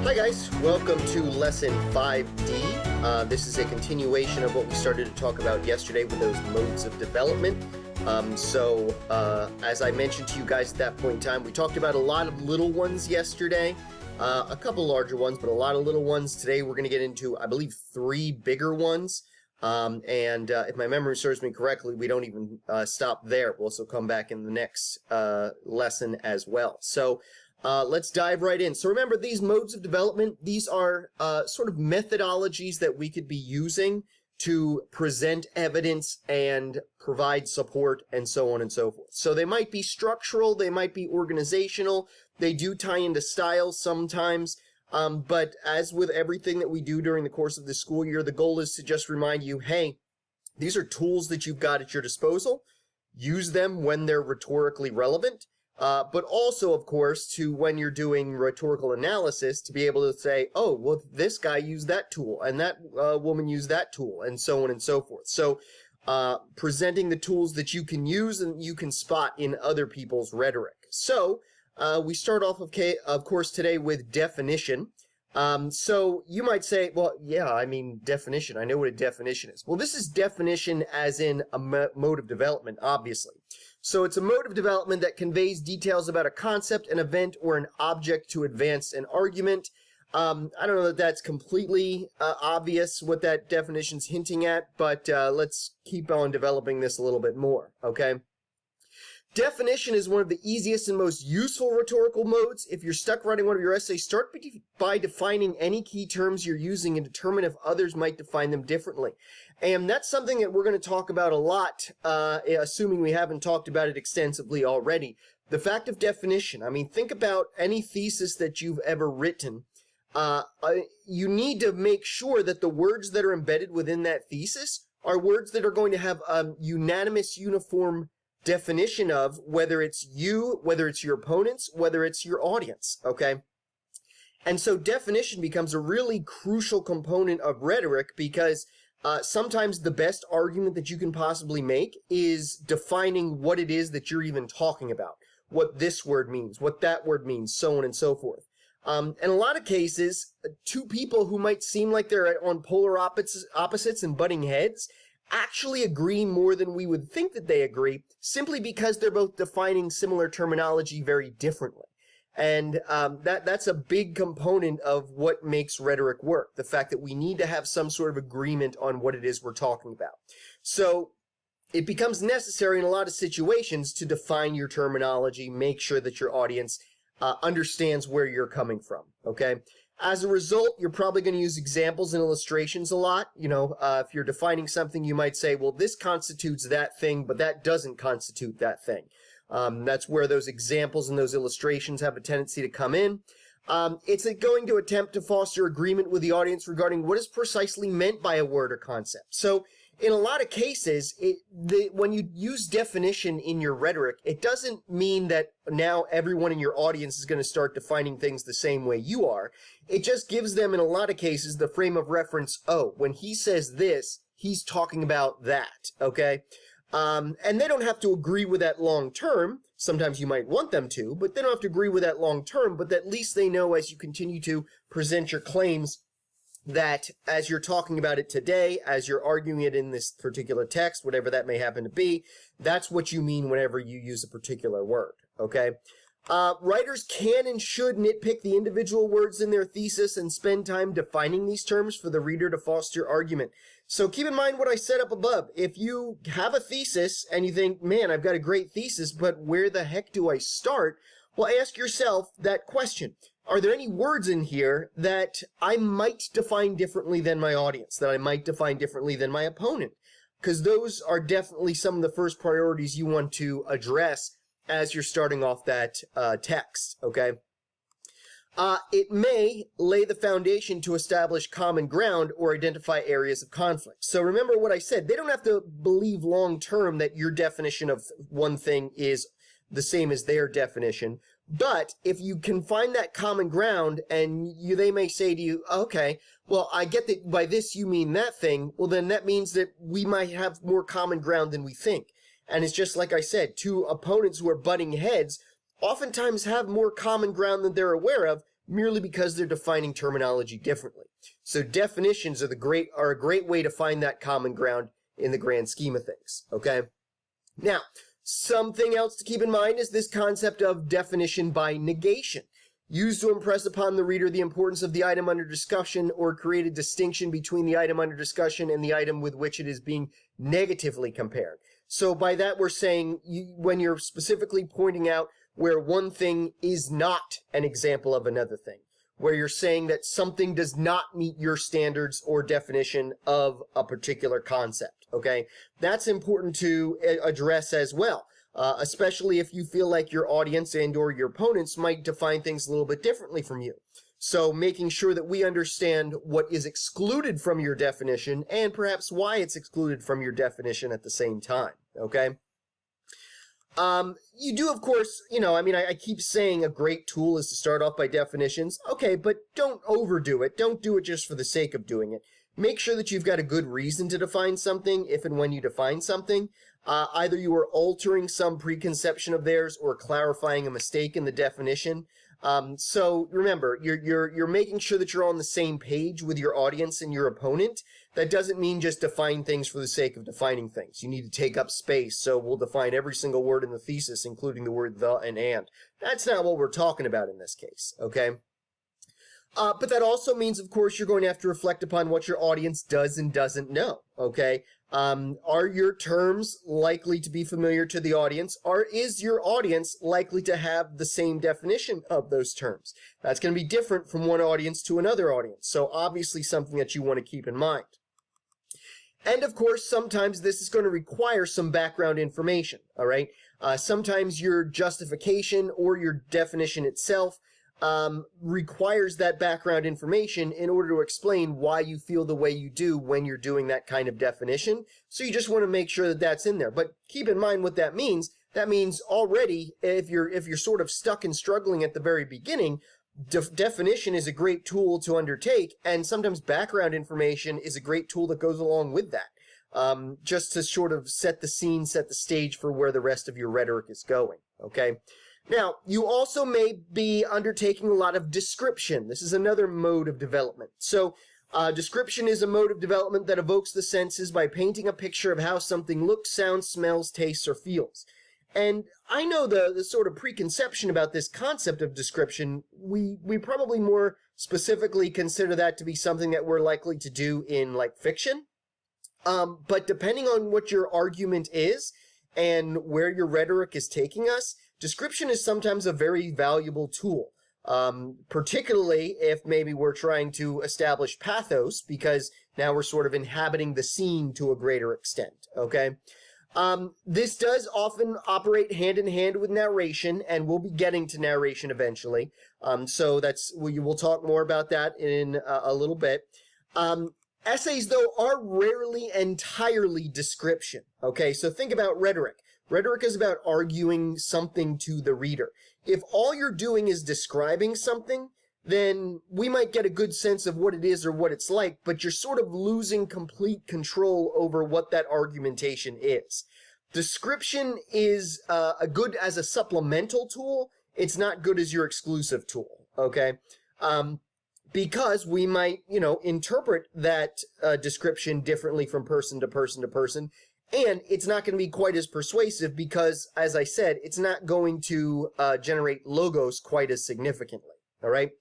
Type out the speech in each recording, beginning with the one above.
Hi guys, welcome to lesson 5D. This is a continuation of what we started to talk about yesterday with those modes of development. As I mentioned to you guys at that point in time, we talked about a lot of little ones yesterday, a couple larger ones, but a lot of little ones. Today we're going to get into, I believe, 3 bigger ones. If my memory serves me correctly, we don't even stop there. We'll also come back in the next lesson as well. So let's dive right in. So remember, these modes of development, these are sort of methodologies that we could be using to present evidence and provide support and so on and so forth. So they might be structural, they might be organizational, they do tie into style sometimes. But as with everything that we do during the course of the school year, the goal is to just remind you, hey, these are tools that you've got at your disposal. Use them when they're rhetorically relevant. But also, of course, to when you're doing rhetorical analysis, to be able to say, oh, well, this guy used that tool, and that woman used that tool, and so on and so forth. So presenting the tools that you can use and you can spot in other people's rhetoric. So we start off, of course, today with definition. So you might say, well, yeah, I mean, definition. I know what a definition is. Well, this is definition as in a mode of development, obviously. So it's a mode of development that conveys details about a concept, an event, or an object to advance an argument. I don't know that that's completely obvious what that definition's hinting at, but let's keep on developing this a little bit more, okay? Definition is one of the easiest and most useful rhetorical modes. If you're stuck writing one of your essays, start by defining any key terms you're using and determine if others might define them differently. And that's something that we're going to talk about a lot, assuming we haven't talked about it extensively already. The fact of definition. I mean, think about any thesis that you've ever written. You need to make sure that the words that are embedded within that thesis are words that are going to have a unanimous, uniform definition of whether it's you, whether it's your opponents, whether it's your audience, okay? And so definition becomes a really crucial component of rhetoric because sometimes the best argument that you can possibly make is defining what it is that you're even talking about, what this word means, what that word means, so on and so forth. In a lot of cases, two people who might seem like they're on polar opposites and butting heads actually agree more than we would think that they agree, simply because they're both defining similar terminology very differently. And that's a big component of what makes rhetoric work, the fact that we need to have some sort of agreement on what it is we're talking about. So it becomes necessary in a lot of situations to define your terminology, make sure that your audience understands where you're coming from, okay? As a result, you're probably going to use examples and illustrations a lot. You know, if you're defining something, you might say, well, this constitutes that thing, but that doesn't constitute that thing. That's where those examples and those illustrations have a tendency to come in. It's going to attempt to foster agreement with the audience regarding what is precisely meant by a word or concept. So in a lot of cases, when you use definition in your rhetoric, it doesn't mean that now everyone in your audience is going to start defining things the same way you are. It just gives them, in a lot of cases, the frame of reference, oh, when he says this, he's talking about that, okay? And they don't have to agree with that long term. Sometimes you might want them to, but they don't have to agree with that long term, but at least they know as you continue to present your claims that as you're talking about it today, as you're arguing it in this particular text, whatever that may happen to be, that's what you mean whenever you use a particular word, okay? Writers can and should nitpick the individual words in their thesis and spend time defining these terms for the reader to foster argument. So keep in mind what I said up above. If you have a thesis and you think, man, I've got a great thesis, but where the heck do I start? Well, ask yourself that question. Are there any words in here that I might define differently than my audience, that I might define differently than my opponent? Because those are definitely some of the first priorities you want to address as you're starting off that text, okay? It may lay the foundation to establish common ground or identify areas of conflict. So remember what I said. They don't have to believe long-term that your definition of one thing is the same as their definition. But if you can find that common ground and they may say to you, okay, well, I get that by this you mean that thing. Well, then that means that we might have more common ground than we think. And it's just like I said, two opponents who are butting heads oftentimes have more common ground than they're aware of, merely because they're defining terminology differently. So definitions are a great way to find that common ground in the grand scheme of things, okay? Now, something else to keep in mind is this concept of definition by negation, used to impress upon the reader the importance of the item under discussion or create a distinction between the item under discussion and the item with which it is being negatively compared. So by that we're saying when you're specifically pointing out where one thing is not an example of another thing, where you're saying that something does not meet your standards or definition of a particular concept, okay? That's important to address as well, especially if you feel like your audience and or your opponents might define things a little bit differently from you. So making sure that we understand what is excluded from your definition and perhaps why it's excluded from your definition at the same time, okay? You do, of course, I keep saying a great tool is to start off by definitions. Okay, but don't overdo it. Don't do it just for the sake of doing it. Make sure that you've got a good reason to define something if and when you define something. Either you are altering some preconception of theirs or clarifying a mistake in the definition. So remember, you're making sure that you're on the same page with your audience and your opponent. That doesn't mean just define things for the sake of defining things. You need to take up space, so we'll define every single word in the thesis, including the word the and. That's not what we're talking about in this case, okay? But that also means, of course, you're going to have to reflect upon what your audience does and doesn't know, okay? Are your terms likely to be familiar to the audience, or is your audience likely to have the same definition of those terms? That's going to be different from one audience to another audience, so obviously something that you want to keep in mind. And of course, sometimes this is going to require some background information, all right? Sometimes your justification or your definition itself requires that background information in order to explain why you feel the way you do when you're doing that kind of definition. So you just want to make sure that that's in there. But keep in mind what that means. That means already, if you're sort of stuck and struggling at the very beginning, definition is a great tool to undertake, and sometimes background information is a great tool that goes along with that, just to sort of set the scene, set the stage for where the rest of your rhetoric is going, okay? Now, you also may be undertaking a lot of description. This is another mode of development. So, description is a mode of development that evokes the senses by painting a picture of how something looks, sounds, smells, tastes, or feels. And I know the sort of preconception about this concept of description, we probably more specifically consider that to be something that we're likely to do in, like, fiction. But depending on what your argument is and where your rhetoric is taking us, description is sometimes a very valuable tool, particularly if maybe we're trying to establish pathos, because now we're sort of inhabiting the scene to a greater extent, okay? This does often operate hand in hand with narration, and we'll be getting to narration eventually. So we'll talk more about that in a little bit. Essays, though, are rarely entirely description, okay? So think about rhetoric. Rhetoric is about arguing something to the reader. If all you're doing is describing something, then we might get a good sense of what it is or what it's like, but you're sort of losing complete control over what that argumentation is. Description is good as a supplemental tool. It's not good as your exclusive tool, okay? Because we might, interpret that description differently from person to person to person, and it's not going to be quite as persuasive because, as I said, it's not going to generate logos quite as significantly, all right?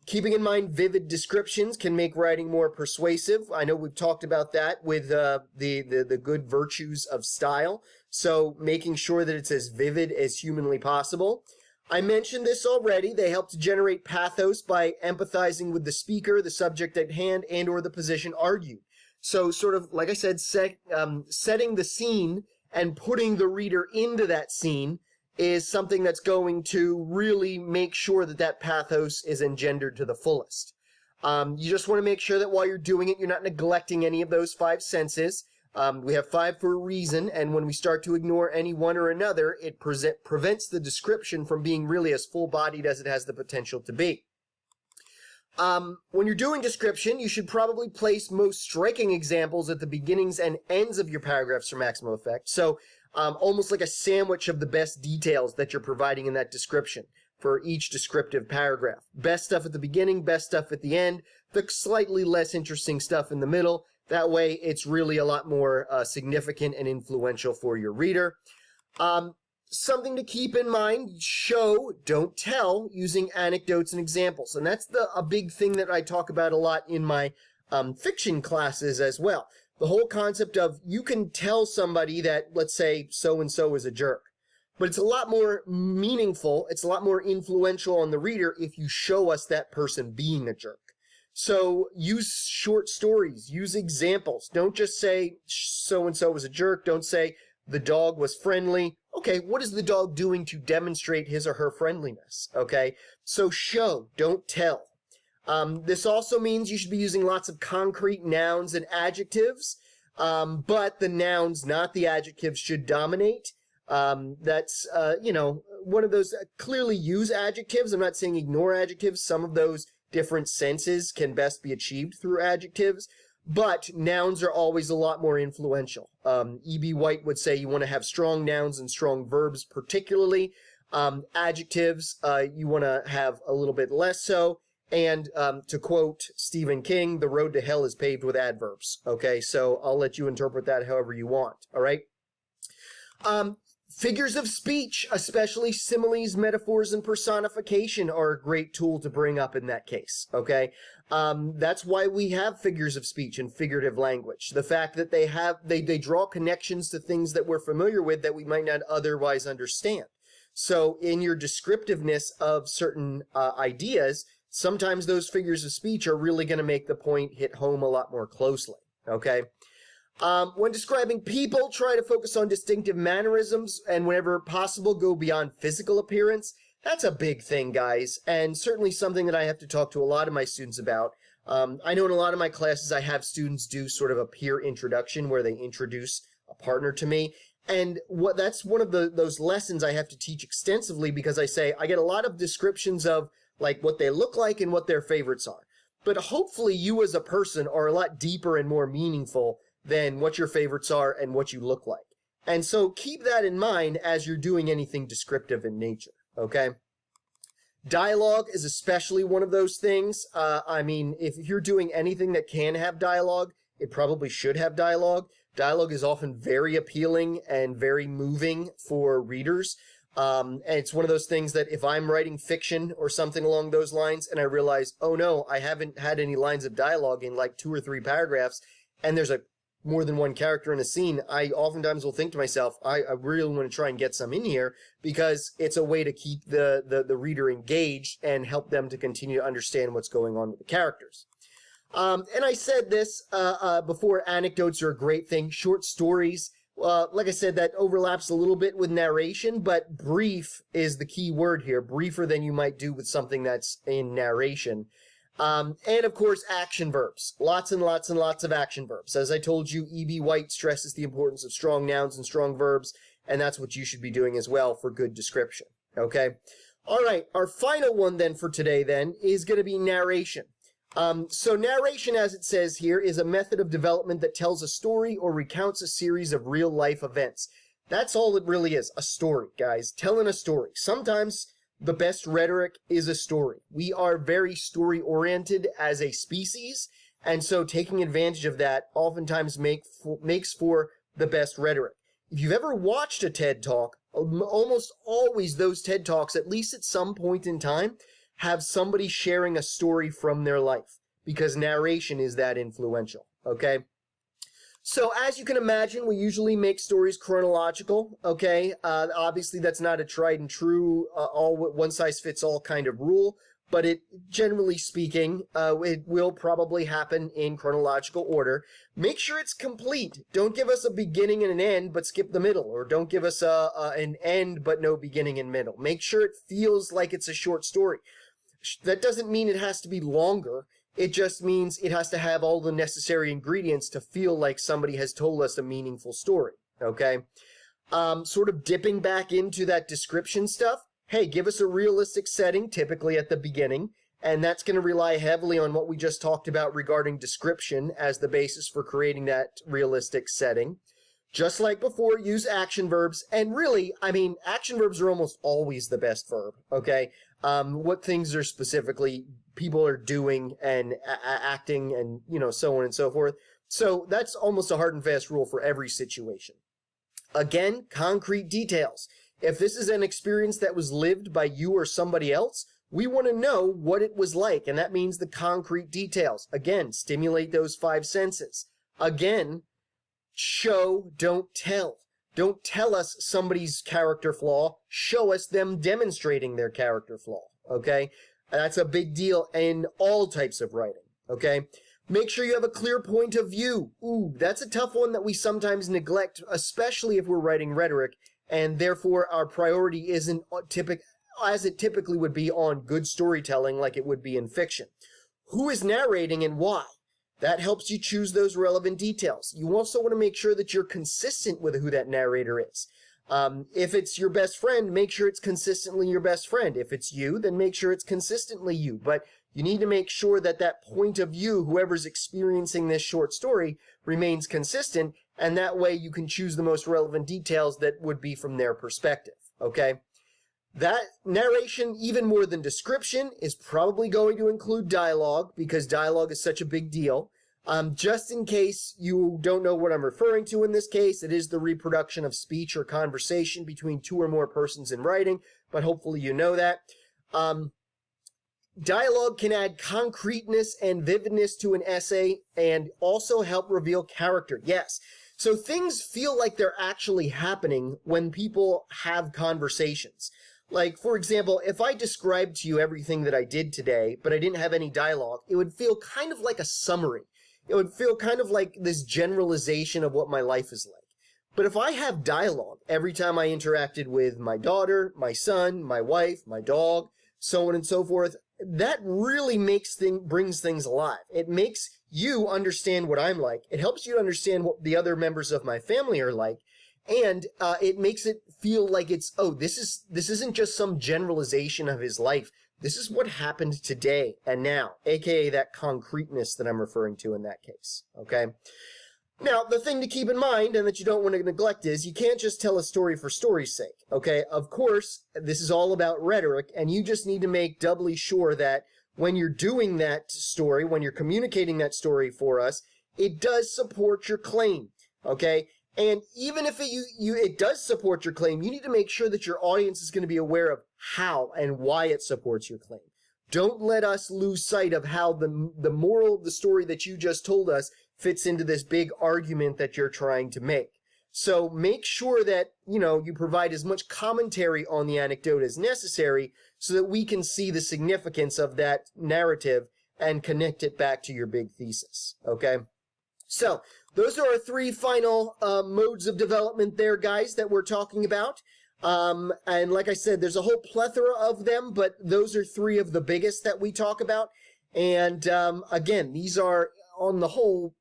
Keeping in mind vivid descriptions can make writing more persuasive. I know we've talked about that with the good virtues of style, so making sure that it's as vivid as humanly possible. I mentioned this already. They help to generate pathos by empathizing with the speaker, the subject at hand, and or the position argued. So sort of, like I said, setting the scene and putting the reader into that scene is something that's going to really make sure that that pathos is engendered to the fullest. You just want to make sure that while you're doing it, you're not neglecting any of those five senses. We have five for a reason, and when we start to ignore any one or another, it prevents the description from being really as full-bodied as it has the potential to be. When you're doing description, you should probably place most striking examples at the beginnings and ends of your paragraphs for maximum effect. So, almost like a sandwich of the best details that you're providing in that description. for each descriptive paragraph. Best stuff at the beginning, best stuff at the end, the slightly less interesting stuff in the middle. That way, it's really a lot more significant and influential for your reader. Something to keep in mind, show, don't tell, using anecdotes and examples. And that's a big thing that I talk about a lot in my fiction classes as well. The whole concept of you can tell somebody that, let's say, so-and-so is a jerk. But it's a lot more meaningful, it's a lot more influential on the reader if you show us that person being a jerk. So use short stories, use examples. Don't just say so-and-so was a jerk. Don't say the dog was friendly. Okay, what is the dog doing to demonstrate his or her friendliness? Okay, so show, don't tell. This also means you should be using lots of concrete nouns and adjectives, but the nouns, not the adjectives, should dominate. That's, one of those, clearly use adjectives. I'm not saying ignore adjectives. Some of those different senses can best be achieved through adjectives, but nouns are always a lot more influential. E.B. White would say you want to have strong nouns and strong verbs particularly. Adjectives, you want to have a little bit less so. And to quote Stephen King, the road to hell is paved with adverbs. Okay, so I'll let you interpret that however you want. All right. Figures of speech, especially similes, metaphors, and personification, are a great tool to bring up in that case. Okay, that's why we have figures of speech and figurative language. The fact that they draw connections to things that we're familiar with that we might not otherwise understand. So in your descriptiveness of certain ideas, sometimes those figures of speech are really going to make the point hit home a lot more closely, okay? When describing people, try to focus on distinctive mannerisms, and whenever possible, go beyond physical appearance. That's a big thing, guys, and certainly something that I have to talk to a lot of my students about. I know in a lot of my classes, I have students do sort of a peer introduction where they introduce a partner to me. And that's one of those lessons I have to teach extensively, because I say I get a lot of descriptions of like what they look like and what their favorites are. But hopefully you as a person are a lot deeper and more meaningful than what your favorites are and what you look like. And so keep that in mind as you're doing anything descriptive in nature, okay? Dialogue is especially one of those things. I mean, if you're doing anything that can have dialogue, it probably should have dialogue. Dialogue is often very appealing and very moving for readers. And it's one of those things that if I'm writing fiction or something along those lines and I realize, oh no, I haven't had any lines of dialogue in like 2 or 3 paragraphs, and there's more than one character in a scene, I oftentimes will think to myself, I really want to try and get some in here, because it's a way to keep the reader engaged and help them to continue to understand what's going on with the characters. And I said this before, anecdotes are a great thing. Short stories, like I said, that overlaps a little bit with narration, but brief is the key word here. Briefer than you might do with something that's in narration. And of course, action verbs. Lots and lots and lots of action verbs. As I told you, E.B. White stresses the importance of strong nouns and strong verbs, and that's what you should be doing as well for good description. Okay? All right, our final one then for today then is going to be narration. So narration, as it says here, is a method of development that tells a story or recounts a series of real-life events. That's all it really is, a story, guys. Telling a story. Sometimes the best rhetoric is a story. We are very story-oriented as a species, and so taking advantage of that oftentimes makes for the best rhetoric. If you've ever watched a TED Talk, almost always those TED Talks, at least at some point in time, have somebody sharing a story from their life, because narration is that influential, okay? So as you can imagine, we usually make stories chronological, okay? Obviously, that's not a tried and true, all one-size-fits-all kind of rule, but it, generally speaking, it will probably happen in chronological order. Make sure it's complete. Don't give us a beginning and an end, but skip the middle, or don't give us an end, but no beginning and middle. Make sure it feels like it's a short story. That doesn't mean it has to be longer. It just means it has to have all the necessary ingredients to feel like somebody has told us a meaningful story, okay? Sort of dipping back into that description stuff. Hey, give us a realistic setting, typically at the beginning, and that's going to rely heavily on what we just talked about regarding description as the basis for creating that realistic setting. Just like before, use action verbs, and really, I mean, action verbs are almost always the best verb, okay? what things are specifically people are doing and acting and, so on and so forth. So that's almost a hard and fast rule for every situation. Again, concrete details. If this is an experience that was lived by you or somebody else, we want to know what it was like, and that means the concrete details. Again, stimulate those five senses. Again, show, don't tell. Don't tell us somebody's character flaw. Show us them demonstrating their character flaw, okay? That's a big deal in all types of writing, okay? Make sure you have a clear point of view. Ooh, that's a tough one that we sometimes neglect, especially if we're writing rhetoric, and therefore our priority isn't as it typically would be on good storytelling like it would be in fiction. Who is narrating and why? That helps you choose those relevant details. You also want to make sure that you're consistent with who that narrator is. If it's your best friend, make sure it's consistently your best friend. If it's you, then make sure it's consistently you. But you need to make sure that that point of view, whoever's experiencing this short story, remains consistent, and that way you can choose the most relevant details that would be from their perspective, okay? That narration, even more than description, is probably going to include dialogue, because dialogue is such a big deal. Just in case you don't know what I'm referring to in this case, it is the reproduction of speech or conversation between two or more persons in writing, but hopefully you know that. Dialogue can add concreteness and vividness to an essay and also help reveal character. Yes. So things feel like they're actually happening when people have conversations. Like, for example, if I described to you everything that I did today, but I didn't have any dialogue, it would feel kind of like a summary. It would feel kind of like this generalization of what my life is like. But if I have dialogue every time I interacted with my daughter, my son, my wife, my dog, so on and so forth, that really brings things alive. It makes you understand what I'm like. It helps you understand what the other members of my family are like. And it makes it feel like this isn't just some generalization of his life. This is what happened today and now, aka that concreteness that I'm referring to in that case, okay? Now, the thing to keep in mind, and that you don't want to neglect, is you can't just tell a story for story's sake, okay? Of course, this is all about rhetoric, and you just need to make doubly sure that when you're doing that story, when you're communicating that story for us, it does support your claim, okay? And even if it does support your claim, you need to make sure that your audience is going to be aware of how and why it supports your claim. Don't let us lose sight of how the moral of the story that you just told us fits into this big argument that you're trying to make. So make sure that, you provide as much commentary on the anecdote as necessary so that we can see the significance of that narrative and connect it back to your big thesis, okay? So, those are our three final modes of development there, guys, that we're talking about. And like I said, there's a whole plethora of them, but those are three of the biggest that we talk about. And again, these are, on the whole,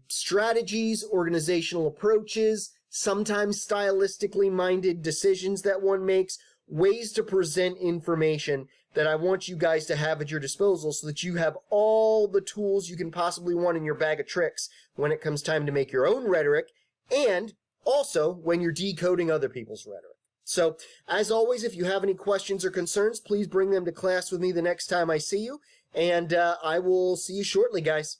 strategies, organizational approaches, sometimes stylistically minded decisions that one makes, ways to present information that I want you guys to have at your disposal so that you have all the tools you can possibly want in your bag of tricks when it comes time to make your own rhetoric, and also when you're decoding other people's rhetoric. So, as always, if you have any questions or concerns, please bring them to class with me the next time I see you, and I will see you shortly, guys.